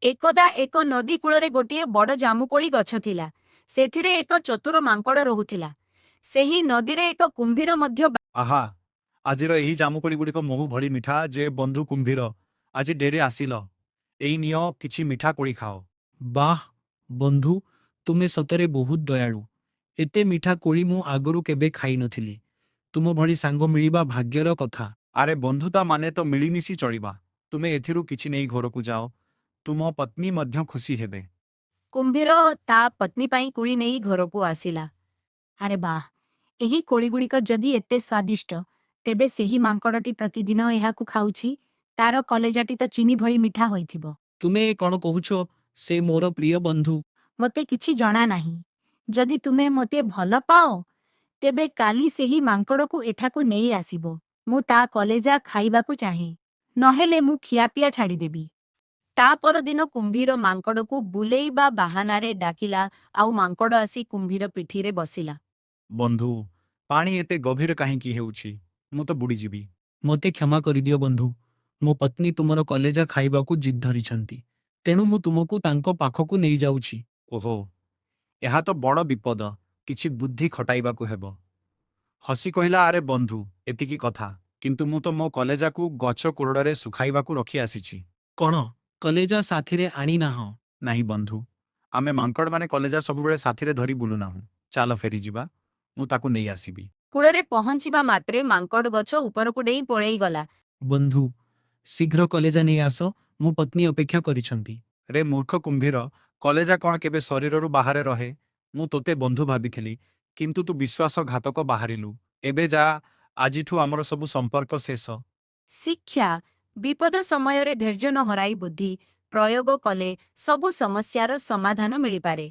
एकदा एक नदी कूଳରେ ଗୋଟିଏ ବଡ଼ ଜାମୁକୋଳି ଗଛ ଥିଲା। ସେଥିରେ ଏକ ଚତୁର ମାଙ୍କଡ଼ ରହୁଥିଲା। ସେହି ନଦୀରେ ଏକ କୁମ୍ଭୀର ମଧ୍ୟ ଆହା, ଆଜିର ଏହି ଜାମୁକୋଳି ଗୁଡ଼ିକ ମହୁ ଭଳି ମିଠା ଯେ ବନ୍ଧୁ କୁମ୍ଭୀର, ଆଜି ଡେରି ଆସିଲ। ଏଇ ନିଅ କିଛି ମିଠା କୋଳି ଖାଅ। ବାଃ ବନ୍ଧୁ, ତୁମେ ସତରେ ବହୁତ ଦୟାଳୁ। ଏତେ ମିଠା କୋଳି ମୁଁ ଆଗରୁ କେବେ ଖାଇନଥିଲି। ତୁମ ଭଳି ସାଙ୍ଗ ମିଳିବା ଭାଗ୍ୟର କଥା। ଆରେ ବନ୍ଧୁତା ମାନେ ତ ମିଳିମିଶି ଚଳିବା। ତୁମେ ଏଥିରୁ କିଛି ନେଇ ଘରକୁ ଯାଅ। ତୁମ ପତ୍ନୀ ମଧ୍ୟ ଖୁସି ହେବେ। କୁମ୍ଭୀର ତା ପତ୍ନୀ ପାଇଁ କୋଳି ନେଇ ଘରକୁ ଆସିଲା। ଆରେ ବାଃ, ଏହି କୋଳିଗୁଡ଼ିକ ଯଦି ଏତେ ସ୍ୱାଦିଷ୍ଟ, ତେବେ ସେହି ମାଙ୍କଡ଼ଟି ପ୍ରତିଦିନ ଏହାକୁ ଖାଉଛି। ତାର କଲେଜାଟି ତ ଚିନି ଭଳି ମିଠା ହୋଇଥିବ। ତୁମେ କ'ଣ କହୁଛ? ସେ ମୋର ପ୍ରିୟ ବନ୍ଧୁ। ମୋତେ କିଛି ଜଣା ନାହିଁ। ଯଦି ତୁମେ ମୋତେ ଭଲ ପାଅ, ତେବେ କାଲି ସେହି ମାଙ୍କଡ଼କୁ ଏଠାକୁ ନେଇ ଆସିବ। ମୁଁ ତା କଲେଜା ଖାଇବାକୁ ଚାହେଁ। ନହେଲେ ମୁଁ ଖିଆପିଆ ଛାଡ଼ିଦେବି। ତା ପରଦିନ କୁମ୍ଭୀର ମାଙ୍କଡ଼କୁ ବୁଲେଇବା ବାହାନାରେ ଡାକିଲା, ଆଉ ମାଙ୍କଡ଼ ଆସି କୁମ୍ଭୀର ପିଠିରେ ବସିଲା। ବନ୍ଧୁ, ପାଣି ଏତେ ଗଭୀର କାହିଁକି ହେଉଛି? ମୁଁ ତ ବୁଡ଼ିଯିବି। ମୋତେ କ୍ଷମା କରିଦିଅ ବନ୍ଧୁ। ମୋ ପତ୍ନୀ ତୁମର କଲେଜା ଖାଇବାକୁ ଜିଦ୍ ଧରିଛନ୍ତି। ତେଣୁ ମୁଁ ତୁମକୁ ତାଙ୍କ ପାଖକୁ ନେଇଯାଉଛି। ଓହୋ, ଏହା ତ ବଡ଼ ବିପଦ। କିଛି ବୁଦ୍ଧି ଖଟାଇବାକୁ ହେବ। ହସି କହିଲା, ଆରେ ବନ୍ଧୁ, ଏତିକି କଥା। କିନ୍ତୁ ମୁଁ ତ ମୋ କଲେଜାକୁ ଗଛ କୋରଡ଼ରେ ଶୁଖାଇବାକୁ ରଖି ଆସିଛି। କ'ଣ କଲେଜା ସାଥିରେ ଆଣିନାହଁ? ନାହିଁ ବନ୍ଧୁ, ଆମେ ମାଙ୍କଡ଼ମାନେ କଲେଜା ସବୁବେଳେ ସାଥିରେ ଧରି ବୁଲୁନାହୁଁ। ଚାଲ ଫେରିଯିବା, ମୁଁ ତାକୁ ନେଇ ଆସିବି। କୂଳରେ ପହଞ୍ଚିବା ମାତ୍ରେ ମାଙ୍କଡ଼ ଗଛ ଉପରକୁ ଡେଇଁ ପଳେଇଗଲା। ବନ୍ଧୁ, ଶୀଘ୍ର କଲେଜା ନେଇ ଆସ। ମୋ ପତ୍ନୀ ଅପେକ୍ଷା କରିଛନ୍ତି। ରେ ମୂର୍ଖ କୁମ୍ଭୀର, କଲେଜା କ'ଣ କେବେ ଶରୀରରୁ ବାହାରେ ରହେ? ମୁଁ ତୋତେ ବନ୍ଧୁ ଭାବିଥିଲି, କିନ୍ତୁ ତୁ ବିଶ୍ୱାସଘାତକ ବାହାରିଲୁ। ଏବେ ଯା, ଆଜିଠୁ ଆମର ସବୁ ସମ୍ପର୍କ ଶେଷ। ଶିକ୍ଷା, ବିପଦ ସମୟରେ ଧୈର୍ଯ୍ୟ ନ ହରାଇ ବୁଦ୍ଧି ପ୍ରୟୋଗ କଲେ ସବୁ ସମସ୍ୟାର ସମାଧାନ ମିଳିପାରେ।